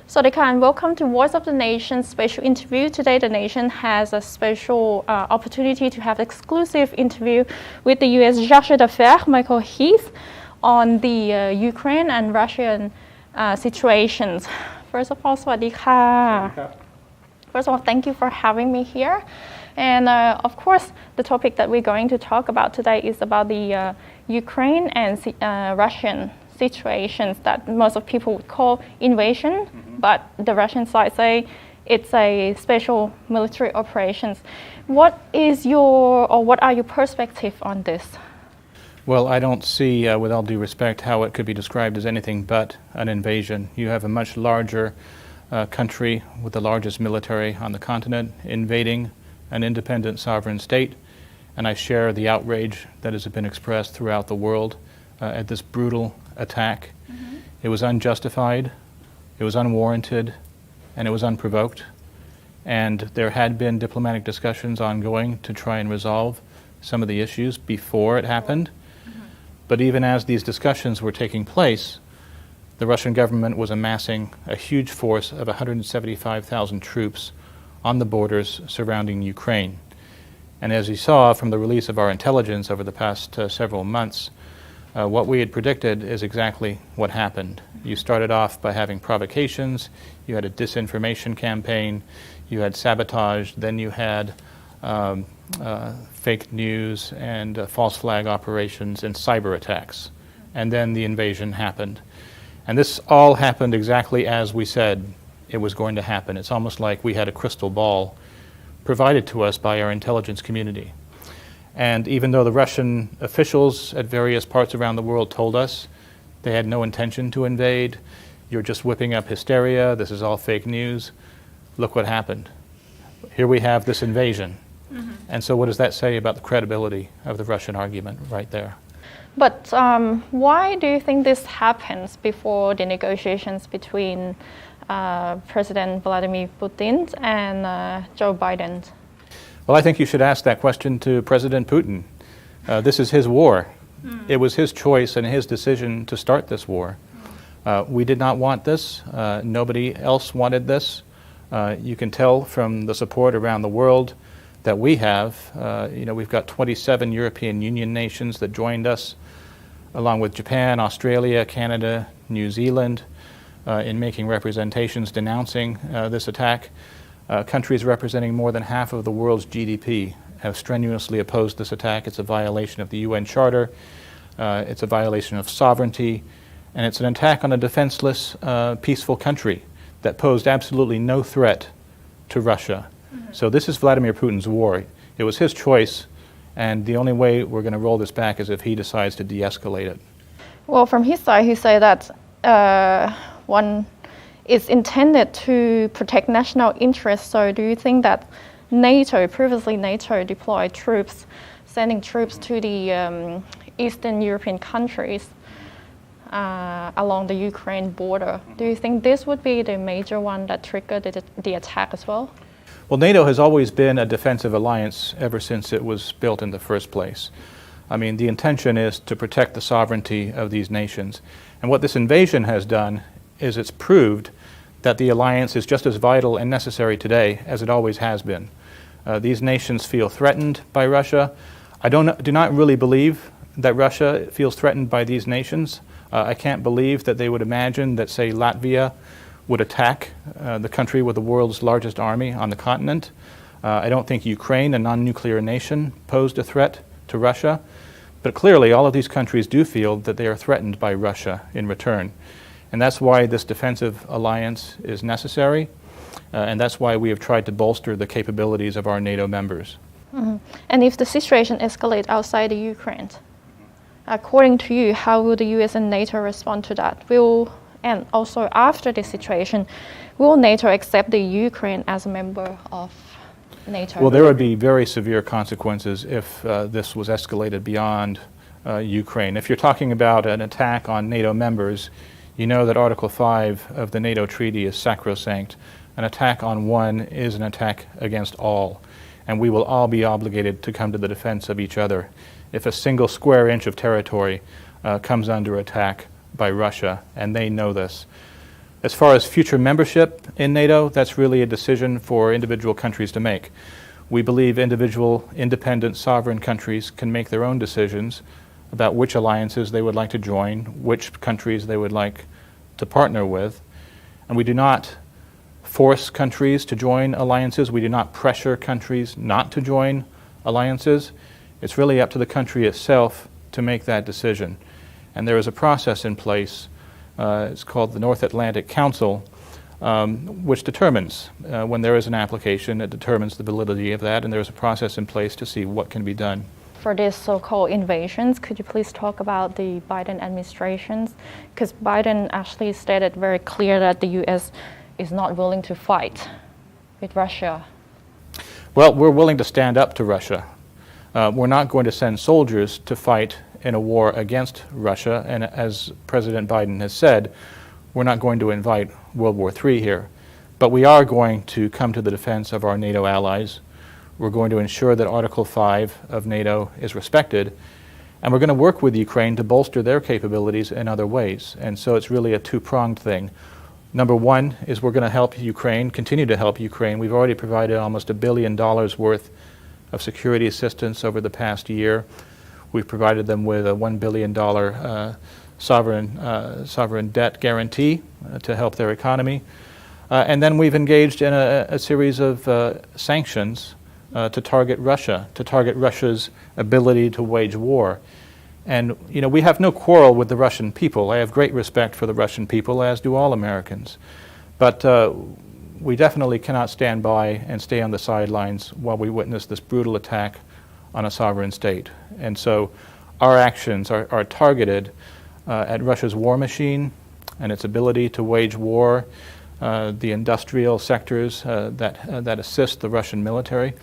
Swadika, and welcome to Voice of the Nation special interview. Today, the nation has a special opportunity to have exclusive interview with the U.S. Chargé d'Affaires, Michael Heath, on the Ukraine and Russian situations. First of all, Swadika. First of all, thank you for having me here. And of course, the topic that we're going to talk about today is about the Ukraine and Russian situations that most of people would call invasion, but the Russian side say it's a special military operations. What is what are your perspective on this? Well, I don't see, with all due respect, how it could be described as anything but an invasion. You have a much larger country with the largest military on the continent invading an independent sovereign state, and I share the outrage that has been expressed throughout the world at this brutal attack. It was unjustified, it was unwarranted, and it was unprovoked. And there had been diplomatic discussions ongoing to try and resolve some of the issues before it happened. But even as these discussions were taking place, the Russian government was amassing a huge force of 175,000 troops on the borders surrounding Ukraine. And as you saw from the release of our intelligence over the past several months, what we had predicted is exactly what happened. You started off by having provocations, you had a disinformation campaign, you had sabotage, then you had fake news and false flag operations and cyber attacks. And then the invasion happened. And this all happened exactly as we said it was going to happen. It's almost like we had a crystal ball provided to us by our intelligence community. And even though the Russian officials at various parts around the world told us they had no intention to invade, you're just whipping up hysteria, this is all fake news, look what happened. Here we have this invasion. And so what does that say about the credibility of the Russian argument right there? But why do you think this happens before the negotiations between President Vladimir Putin and Joe Biden? Well, I think you should ask that question to President Putin. This is his war. It was his choice and his decision to start this war. We did not want this. Nobody else wanted this. You can tell from the support around the world that we have. We've got 27 European Union nations that joined us, along with Japan, Australia, Canada, New Zealand, in making representations denouncing this attack. Countries representing more than half of the world's GDP have strenuously opposed this attack. It's a violation of the UN Charter, it's a violation of sovereignty, and it's an attack on a defenseless, peaceful country that posed absolutely no threat to Russia. So this is Vladimir Putin's war. It was his choice, and the only way we're going to roll this back is if he decides to de-escalate it. Well, from his side, he said that one is intended to protect national interests. So do you think that previously NATO deployed troops, sending troops to the Eastern European countries along the Ukraine border? Do you think this would be the major one that triggered the attack as well? Well, NATO has always been a defensive alliance ever since it was built in the first place. I mean, the intention is to protect the sovereignty of these nations. And what this invasion has done is it's proved that the alliance is just as vital and necessary today as it always has been. These nations feel threatened by Russia. I do not really believe that Russia feels threatened by these nations. I can't believe that they would imagine that, say, Latvia would attack the country with the world's largest army on the continent. I don't think Ukraine, a non-nuclear nation, posed a threat to Russia. But clearly, all of these countries do feel that they are threatened by Russia in return. And that's why this defensive alliance is necessary, and that's why we have tried to bolster the capabilities of our NATO members. And if the situation escalates outside the Ukraine, according to you, how will the US and NATO respond to that? And also after this situation, will NATO accept the Ukraine as a member of NATO? Well, there would be very severe consequences if this was escalated beyond Ukraine. If you're talking about an attack on NATO members, You know that Article 5 of the NATO treaty is sacrosanct. An attack on one is an attack against all, and we will all be obligated to come to the defense of each other if a single square inch of territory comes under attack by Russia, and they know this. As far as future membership in NATO, that's really a decision for individual countries to make. We believe individual, independent, sovereign countries can make their own decisions about which alliances they would like to join, which countries they would like to partner with. And we do not force countries to join alliances. We do not pressure countries not to join alliances. It's really up to the country itself to make that decision. And there is a process in place. It's called the North Atlantic Council, which determines when there is an application, it determines the validity of that, and there's a process in place to see what can be done. For these so-called invasions, could you please talk about the Biden administrations? Because Biden actually stated very clear that the U.S. is not willing to fight with Russia. Well, we're willing to stand up to Russia. We're not going to send soldiers to fight in a war against Russia, and as President Biden has said, we're not going to invite World War III here. But we are going to come to the defense of our NATO allies. We're going to ensure that Article 5 of NATO is respected, and we're going to work with Ukraine to bolster their capabilities in other ways. And so it's really a two-pronged thing. Number one is we're going to help Ukraine, continue to help Ukraine. We've already provided almost $1 billion worth of security assistance over the past year. We've provided them with a $1 billion sovereign debt guarantee to help their economy. And then we've engaged in a series of sanctions to target Russia, to target Russia's ability to wage war. And, you know, we have no quarrel with the Russian people. I have great respect for the Russian people, as do all Americans. But we definitely cannot stand by and stay on the sidelines while we witness this brutal attack on a sovereign state. And so our actions are targeted at Russia's war machine and its ability to wage war, the industrial sectors that assist the Russian military.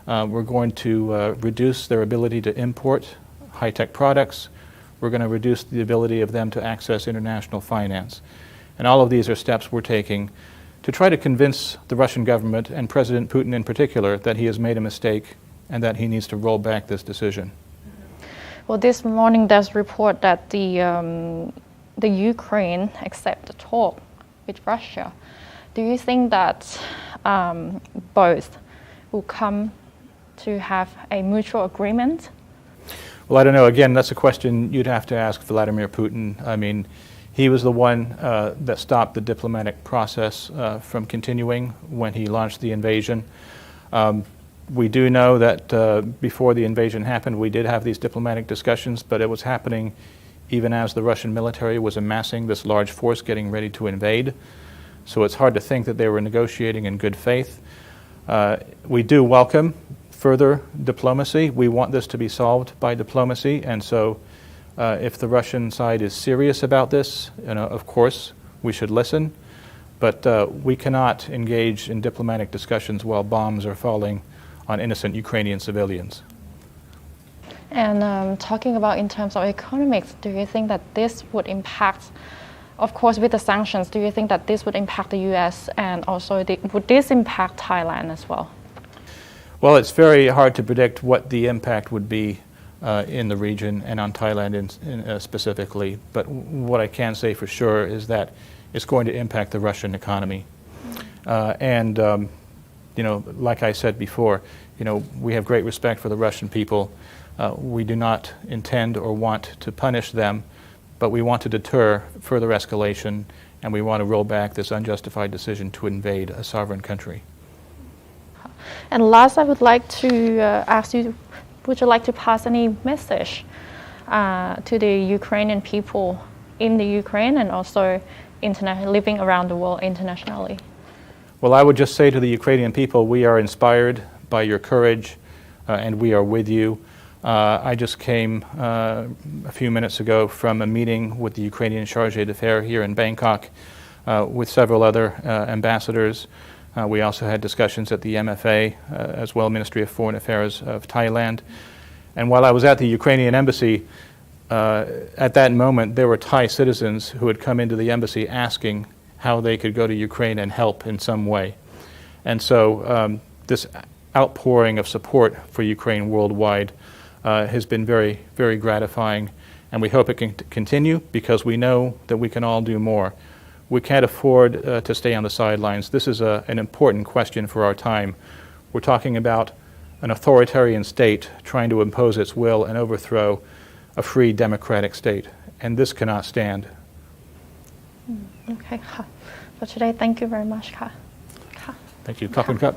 We're going to reduce their ability to import high-tech products. We're going to reduce the ability of them to access international finance. And all of these are steps we're taking to try to convince the Russian government, and President Putin in particular, that he has made a mistake and that he needs to roll back this decision. Well, this morning there's report that the Ukraine accept the talk with Russia. Do you think that both will come to have a mutual agreement? Well, I don't know. Again, that's a question you'd have to ask Vladimir Putin. I mean, he was the one that stopped the diplomatic process from continuing when he launched the invasion. We do know that before the invasion happened, we did have these diplomatic discussions, but it was happening even as the Russian military was amassing this large force getting ready to invade. So it's hard to think that they were negotiating in good faith. We do welcome further diplomacy. We want this to be solved by diplomacy, and so if the Russian side is serious about this, of course, we should listen, but we cannot engage in diplomatic discussions while bombs are falling on innocent Ukrainian civilians. And talking about in terms of economics, do you think that this would impact, of course with the sanctions, do you think that this would impact the US, and also would this impact Thailand as well? Well, it's very hard to predict what the impact would be in the region and on Thailand specifically, but what I can say for sure is that it's going to impact the Russian economy. Like I said before, we have great respect for the Russian people. We do not intend or want to punish them, but we want to deter further escalation, and we want to roll back this unjustified decision to invade a sovereign country. And last, I would like to ask you, would you like to pass any message to the Ukrainian people in the Ukraine and also living around the world internationally? Well, I would just say to the Ukrainian people, we are inspired by your courage, and we are with you. I just came a few minutes ago from a meeting with the Ukrainian Chargé d'Affaires here in Bangkok with several other ambassadors. We also had discussions at the MFA, as well, Ministry of Foreign Affairs of Thailand. And while I was at the Ukrainian embassy, At that moment, there were Thai citizens who had come into the embassy asking how they could go to Ukraine and help in some way. And so this outpouring of support for Ukraine worldwide has been very, very gratifying, and we hope it can continue because we know that we can all do more. We can't afford to stay on the sidelines. This is an important question for our time. We're talking about an authoritarian state trying to impose its will and overthrow a free democratic state, and this cannot stand. Okay, ค่ะ for today thank you very much ค่ะ Thank you. Cup and cup.